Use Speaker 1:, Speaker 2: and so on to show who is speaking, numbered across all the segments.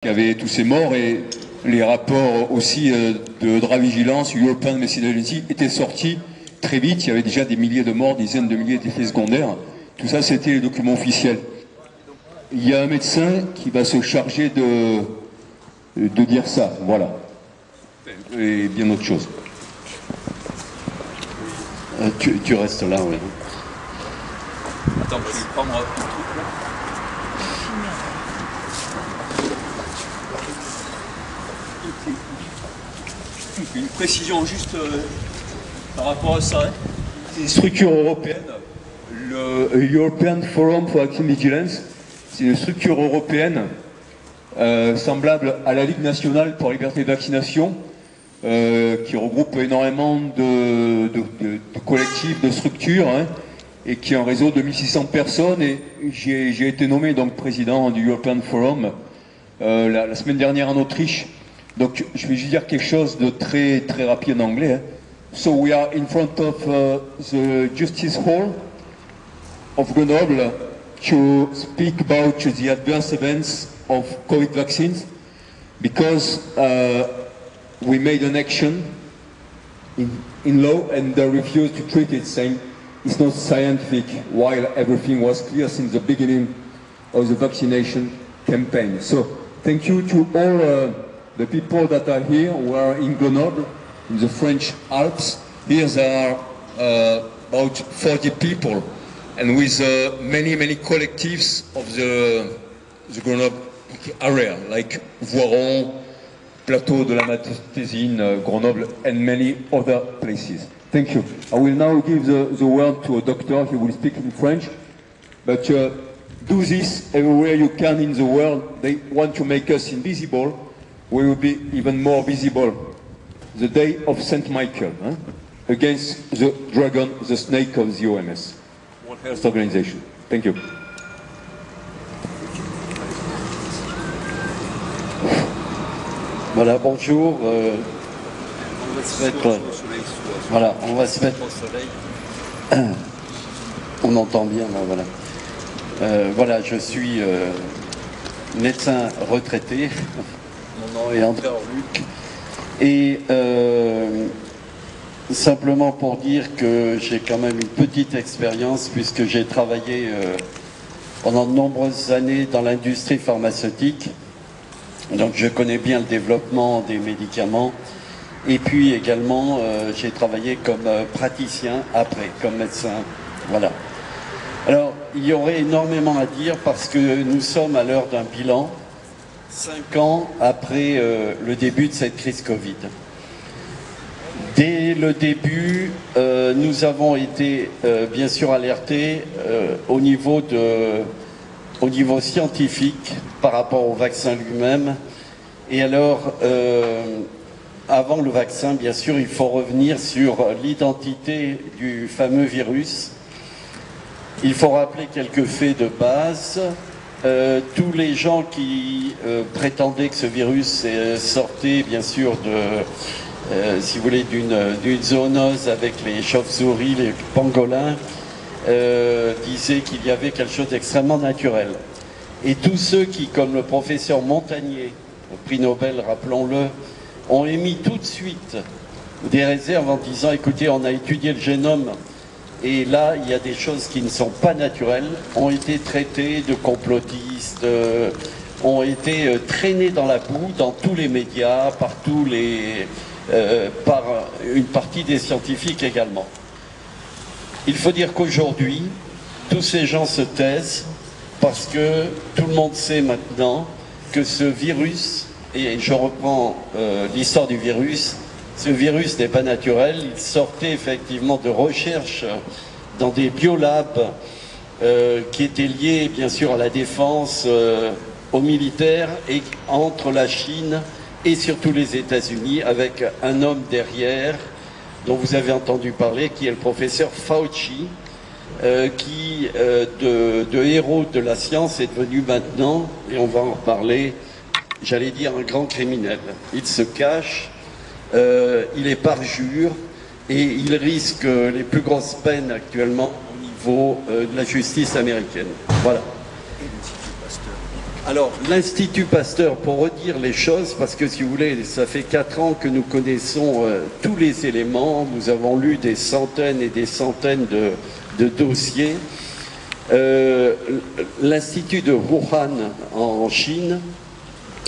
Speaker 1: qui avait tous ces morts et les rapports aussi de Dravigilance, European Medicine Agency étaient sortis très vite. Il y avait déjà des milliers de morts, dizaines de milliers d'effets secondaires. Tout ça, c'était les documents officiels. Il y a un médecin qui va se charger de dire ça, voilà. Et bien autre chose.
Speaker 2: Tu restes là, oui.
Speaker 1: Attends, je vais prendre un truc là. Une précision juste par rapport à ça. C'est une structure européenne, le European Forum for Vaccine Vigilance. C'est une structure européenne semblable à la Ligue nationale pour la liberté de vaccination, qui regroupe énormément de collectifs, de structures, hein, et qui est un réseau de 1600 personnes. Et j'ai été nommé donc président du European Forum la semaine dernière en Autriche. Donc je vais juste dire quelque chose de très rapide en anglais. Hein. So we are in front of the Justice Hall of Grenoble to speak about the adverse events of COVID vaccines, because we made an action in law and they refused to treat it, saying it's not scientific, while everything was clear since the beginning of the vaccination campaign. So thank you to all the people that are here, who are in Grenoble, in the French Alps. Here there are about 40 people, and with many collectives of the Grenoble area, like Voiron, Plateau de la Matésine, Grenoble, and many other places. Thank you. I will now give the word to a doctor. He will speak in French, but do this everywhere you can in the world. They want to make us invisible. We will be even more visible the day of St. Michael, against the dragon, the snake of the OMS, World Health Organization. Thank you.
Speaker 2: Voilà, bonjour. On va se mettre. Voilà, on va se mettre au soleil. On entend bien, là, voilà. Voilà, je suis médecin retraité. Mon nom est André Orluc. Et simplement pour dire que j'ai quand même une petite expérience, puisque j'ai travaillé pendant de nombreuses années dans l'industrie pharmaceutique. Donc je connais bien le développement des médicaments. Et puis également, j'ai travaillé comme praticien après, comme médecin. Voilà. Alors, il y aurait énormément à dire parce que nous sommes à l'heure d'un bilan, 5 ans après le début de cette crise Covid. Dès le début, nous avons été bien sûr alertés au niveau scientifique par rapport au vaccin lui-même. Et alors, avant le vaccin, bien sûr, il faut revenir sur l'identité du fameux virus. Il faut rappeler quelques faits de base. Tous les gens qui prétendaient que ce virus sortait, bien sûr, si vous voulez, d'une zoonose avec les chauves-souris, les pangolins, disaient qu'il y avait quelque chose d'extrêmement naturel. Et tous ceux qui, comme le professeur Montagnier, prix Nobel, rappelons-le, ont émis tout de suite des réserves en disant, écoutez, on a étudié le génome et là, il y a des choses qui ne sont pas naturelles, ont été traités de complotistes, ont été traînés dans la boue, dans tous les médias, par une partie des scientifiques également. Il faut dire qu'aujourd'hui, tous ces gens se taisent parce que tout le monde sait maintenant que ce virus, et je reprends l'histoire du virus, ce virus n'est pas naturel, il sortait effectivement de recherches dans des biolabs qui étaient liés bien sûr à la défense, aux militaires, et entre la Chine et surtout les États-Unis, avec un homme derrière dont vous avez entendu parler, qui est le professeur Fauci, qui de héros de la science est devenu maintenant, et on va en reparler, j'allais dire un grand criminel. Il se cache, il est parjure et il risque les plus grosses peines actuellement au niveau de la justice américaine. Voilà. Alors, l'Institut Pasteur, pour redire les choses, parce que si vous voulez, ça fait 4 ans que nous connaissons tous les éléments, nous avons lu des centaines et des centaines de dossiers. L'Institut de Wuhan en Chine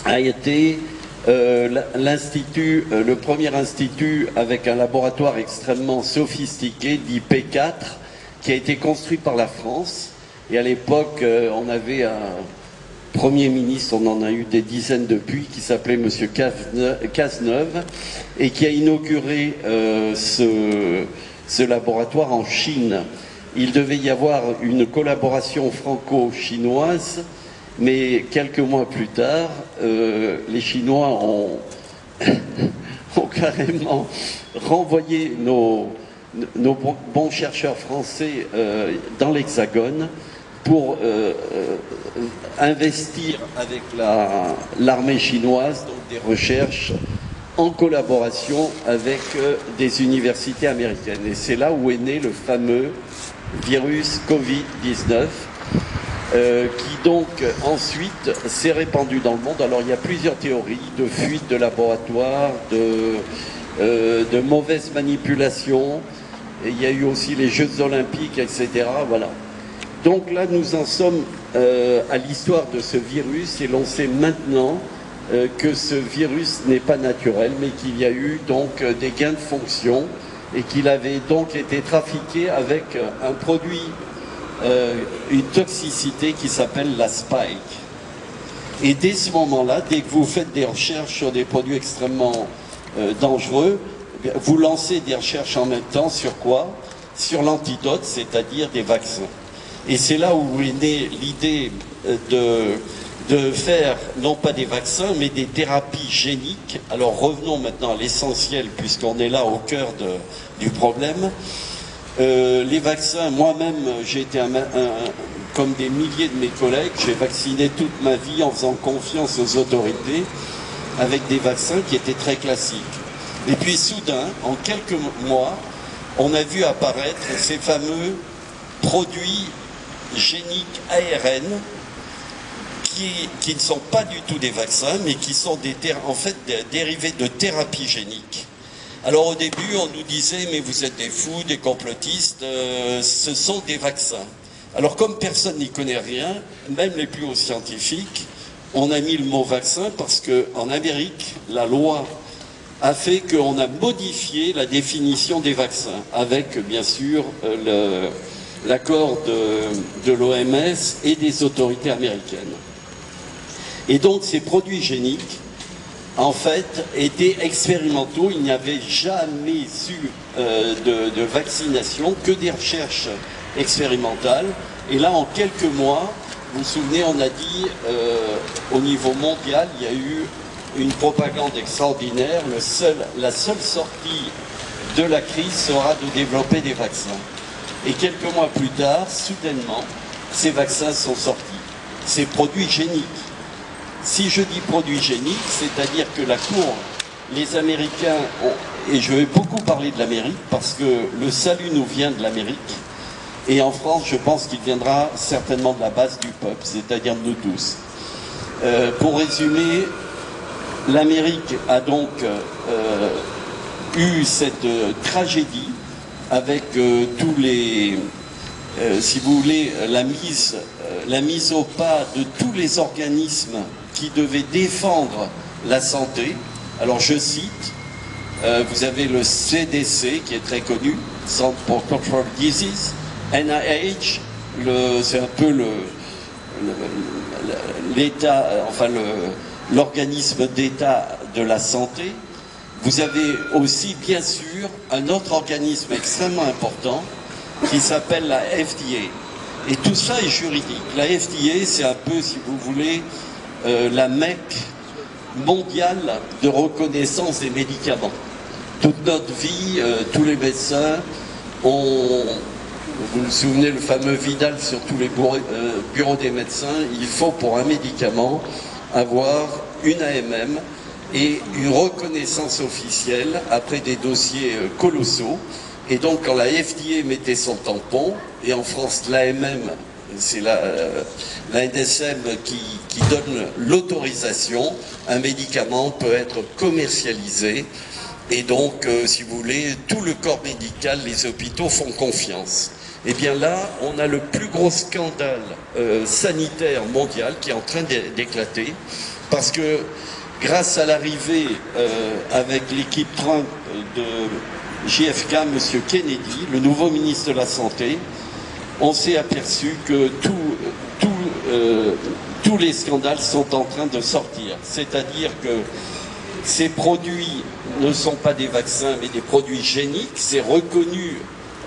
Speaker 2: a été le premier institut avec un laboratoire extrêmement sophistiqué, dit P4, qui a été construit par la France. Et à l'époque, on avait un Premier ministre, on en a eu des dizaines depuis, qui s'appelait M. Cazeneuve, et qui a inauguré ce laboratoire en Chine. Il devait y avoir une collaboration franco-chinoise, mais quelques mois plus tard, les Chinois ont carrément renvoyé nos bons chercheurs français dans l'Hexagone pour investir avec l'armée chinoise donc des recherches en collaboration avec des universités américaines. Et c'est là où est né le fameux virus Covid-19 qui donc ensuite s'est répandu dans le monde. Alors il y a plusieurs théories de fuite de laboratoire, de mauvaises manipulations. Et il y a eu aussi les Jeux olympiques, etc. Voilà. Donc là, nous en sommes à l'histoire de ce virus et l'on sait maintenant que ce virus n'est pas naturel, mais qu'il y a eu donc des gains de fonction et qu'il avait donc été trafiqué avec un produit, une toxicité qui s'appelle la spike. Et dès ce moment-là, dès que vous faites des recherches sur des produits extrêmement dangereux, vous lancez des recherches en même temps sur quoi? Sur l'antidote, c'est-à-dire des vaccins. Et c'est là où est née l'idée de faire, non pas des vaccins, mais des thérapies géniques. Alors revenons maintenant à l'essentiel, puisqu'on est là au cœur du problème. Les vaccins, moi-même, j'ai été comme des milliers de mes collègues, j'ai vacciné toute ma vie en faisant confiance aux autorités, avec des vaccins qui étaient très classiques. Et puis soudain, en quelques mois, on a vu apparaître ces fameux produits géniques ARN qui ne sont pas du tout des vaccins, mais qui sont en fait dérivés de thérapies géniques. Alors au début, on nous disait, mais vous êtes des fous, des complotistes, ce sont des vaccins. Alors comme personne n'y connaît rien, même les plus hauts scientifiques, on a mis le mot vaccin parce qu'en Amérique, la loi a fait qu'on a modifié la définition des vaccins, avec bien sûr l'accord de l'OMS et des autorités américaines. Et donc ces produits géniques, en fait, étaient expérimentaux. Il n'y avait jamais eu de vaccination, que des recherches expérimentales. Et là, en quelques mois, vous vous souvenez, on a dit, au niveau mondial, il y a eu une propagande extraordinaire. La seule sortie de la crise sera de développer des vaccins. Et quelques mois plus tard, soudainement, ces vaccins sont sortis. Ces produits géniques. Si je dis produits géniques, c'est-à-dire que la Cour, les Américains ont, et je vais beaucoup parler de l'Amérique, parce que le salut nous vient de l'Amérique, et en France, je pense qu'il viendra certainement de la base du peuple, c'est-à-dire de nous tous. Pour résumer, l'Amérique a donc eu cette tragédie avec tous les, si vous voulez, la mise au pas de tous les organismes qui devaient défendre la santé. Alors je cite, vous avez le CDC qui est très connu, Centre for Control Disease, NIH, c'est un peu l'État, enfin l'organisme d'État de la santé. Vous avez aussi, bien sûr, un autre organisme extrêmement important qui s'appelle la FDA. Et tout ça est juridique. La FDA, c'est un peu, si vous voulez, la Mecque mondiale de reconnaissance des médicaments. Toute notre vie, tous les médecins ont... Vous vous souvenez, le fameux Vidal sur tous les bureaux des médecins, il faut pour un médicament avoir une AMM et une reconnaissance officielle après des dossiers colossaux. Et donc quand la FDA mettait son tampon, et en France l'AMM c'est la NSM qui donne l'autorisation. Un médicament peut être commercialisé et donc, si vous voulez, tout le corps médical, les hôpitaux font confiance. Et bien là, on a le plus gros scandale sanitaire mondial qui est en train d'éclater parce que grâce à l'arrivée avec l'équipe Trump de JFK, M. Kennedy, le nouveau ministre de la Santé, on s'est aperçu que tous les scandales sont en train de sortir. C'est-à-dire que ces produits ne sont pas des vaccins, mais des produits géniques. C'est reconnu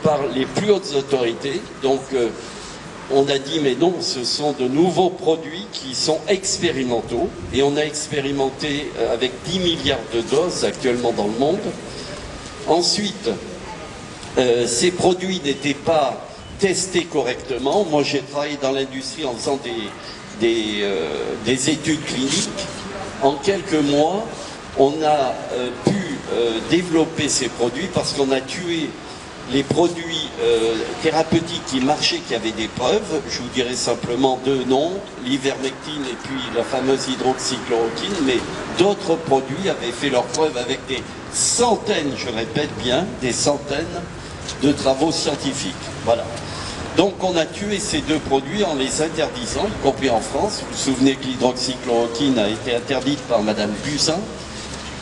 Speaker 2: par les plus hautes autorités. Donc, on a dit, mais non, ce sont de nouveaux produits qui sont expérimentaux. Et on a expérimenté avec 10 milliards de doses actuellement dans le monde. Ensuite, ces produits n'étaient pas testés correctement. Moi, j'ai travaillé dans l'industrie en faisant des études cliniques. En quelques mois, on a pu développer ces produits parce qu'on a tué les produits thérapeutiques qui marchaient, qui avaient des preuves. Je vous dirai simplement deux noms, l'ivermectine et puis la fameuse hydroxychloroquine, mais d'autres produits avaient fait leurs preuves avec des centaines, je répète bien, des centaines de travaux scientifiques. Voilà. Donc on a tué ces deux produits en les interdisant, y compris en France. Vous vous souvenez que l'hydroxychloroquine a été interdite par Madame Buzyn.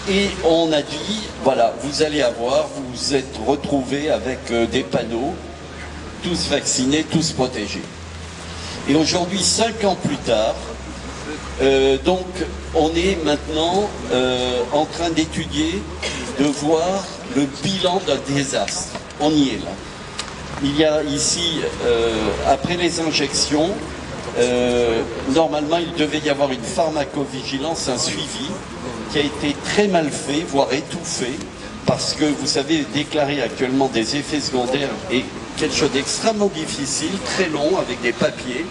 Speaker 2: Et on a dit, voilà, vous allez avoir, vous vous êtes retrouvés avec des panneaux, tous vaccinés, tous protégés. Et aujourd'hui, 5 ans plus tard, donc on est maintenant en train d'étudier, de voir le bilan d'un désastre. On y est là. Il y a ici, après les injections, normalement il devait y avoir une pharmacovigilance, un suivi, qui a été très mal fait, voire étouffé, parce que vous savez, déclarer actuellement des effets secondaires est quelque chose d'extrêmement difficile, très long, avec des papiers.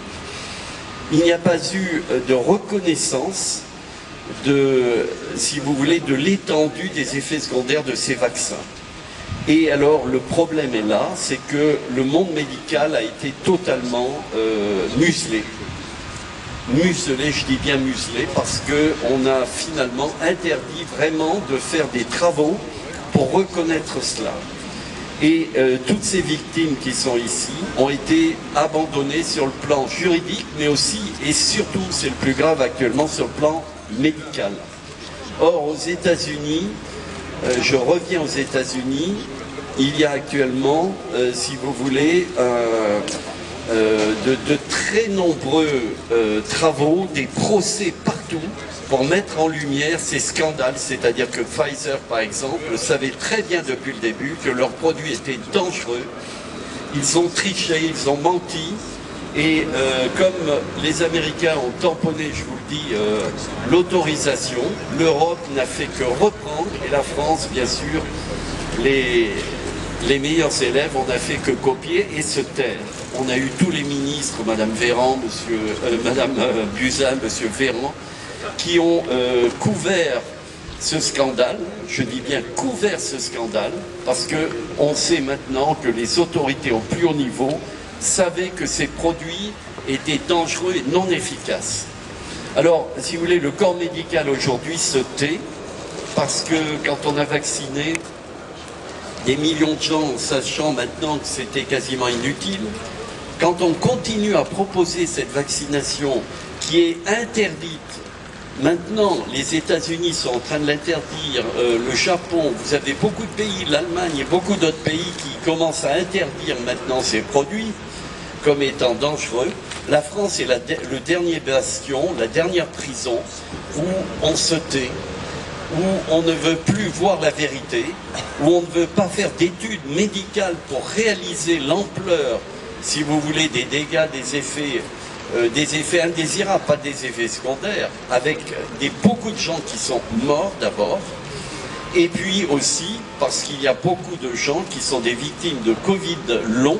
Speaker 2: Il n'y a pas eu de reconnaissance de, si vous voulez, de l'étendue des effets secondaires de ces vaccins. Et alors, le problème est là, c'est que le monde médical a été totalement muselé. Muselé, je dis bien muselé, parce qu'on a finalement interdit vraiment de faire des travaux pour reconnaître cela. Et toutes ces victimes qui sont ici ont été abandonnées sur le plan juridique, mais aussi, et surtout, c'est le plus grave actuellement, sur le plan médical. Or, aux États-Unis, je reviens aux États-Unis, il y a actuellement, si vous voulez, de très nombreux travaux, des procès partout pour mettre en lumière ces scandales, c'est-à-dire que Pfizer, par exemple, savait très bien depuis le début que leurs produits étaient dangereux. Ils ont triché, ils ont menti, et comme les Américains ont tamponné, je vous le dis, l'autorisation, l'Europe n'a fait que reprendre, et la France, bien sûr, les meilleurs élèves, on n'a fait que copier et se taire. On a eu tous les ministres, Madame Véran, Madame Buzyn, Monsieur Véran, qui ont couvert ce scandale, je dis bien couvert ce scandale, parce qu'on sait maintenant que les autorités au plus haut niveau savaient que ces produits étaient dangereux et non efficaces. Alors, si vous voulez, le corps médical aujourd'hui se tait, parce que quand on a vacciné des millions de gens, en sachant maintenant que c'était quasiment inutile, quand on continue à proposer cette vaccination qui est interdite, maintenant les États-Unis sont en train de l'interdire, le Japon, vous avez beaucoup de pays, l'Allemagne et beaucoup d'autres pays qui commencent à interdire maintenant ces produits comme étant dangereux. La France est le dernier bastion, la dernière prison où on se tait, où on ne veut plus voir la vérité, où on ne veut pas faire d'études médicales pour réaliser l'ampleur, si vous voulez, des dégâts, des effets indésirables, pas des effets secondaires, avec beaucoup de gens qui sont morts d'abord, et puis aussi parce qu'il y a beaucoup de gens qui sont des victimes de Covid long.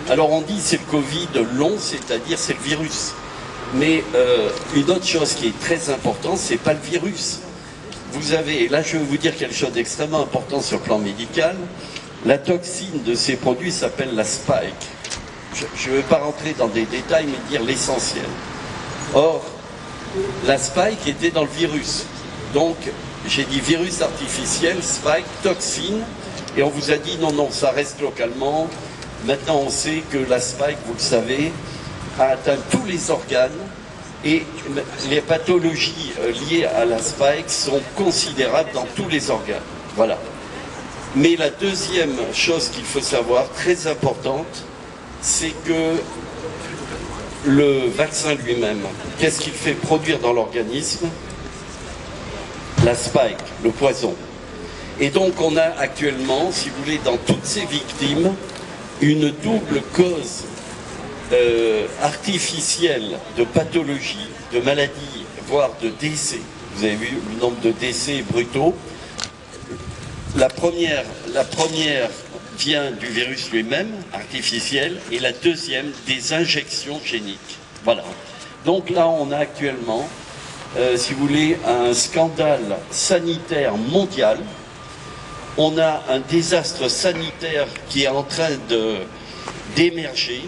Speaker 2: Alors on dit c'est le Covid long, c'est-à-dire c'est le virus. Mais une autre chose qui est très importante, c'est pas le virus. Vous avez, et là je vais vous dire quelque chose d'extrêmement important sur le plan médical, la toxine de ces produits s'appelle la spike. je ne veux pas rentrer dans des détails, mais dire l'essentiel. Or, la spike était dans le virus. Donc, j'ai dit virus artificiel, spike, toxine, et on vous a dit non, non, ça reste localement. Maintenant, on sait que la spike, vous le savez, a atteint tous les organes, et les pathologies liées à la spike sont considérables dans tous les organes. Voilà. Mais la deuxième chose qu'il faut savoir, très importante, c'est que le vaccin lui-même, qu'est-ce qu'il fait produire dans l'organisme? La spike, le poison. Et donc on a actuellement, si vous voulez, dans toutes ces victimes, une double cause artificielle de pathologie, de maladie, voire de décès. Vous avez vu le nombre de décès brutaux. La première vient du virus lui-même, artificiel, et la deuxième des injections géniques. Voilà. Donc là, on a actuellement, si vous voulez, un scandale sanitaire mondial. On a un désastre sanitaire qui est en train d'émerger.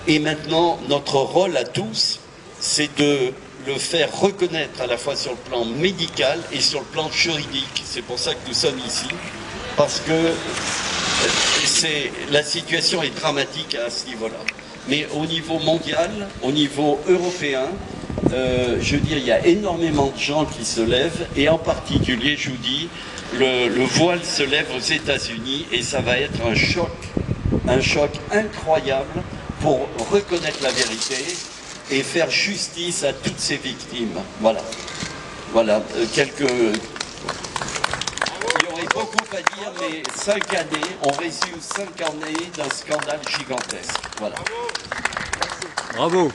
Speaker 2: Et maintenant, notre rôle à tous, c'est de le faire reconnaître à la fois sur le plan médical et sur le plan juridique. C'est pour ça que nous sommes ici, parce que la situation est dramatique à ce niveau-là. Mais au niveau mondial, au niveau européen, je veux dire, il y a énormément de gens qui se lèvent, et en particulier, je vous dis, le voile se lève aux États-Unis, et ça va être un choc incroyable pour reconnaître la vérité et faire justice à toutes ces victimes. Voilà. Voilà, il y aurait beaucoup à dire, mais 5 années, on résume 5 années d'un scandale gigantesque. Voilà.
Speaker 1: Bravo.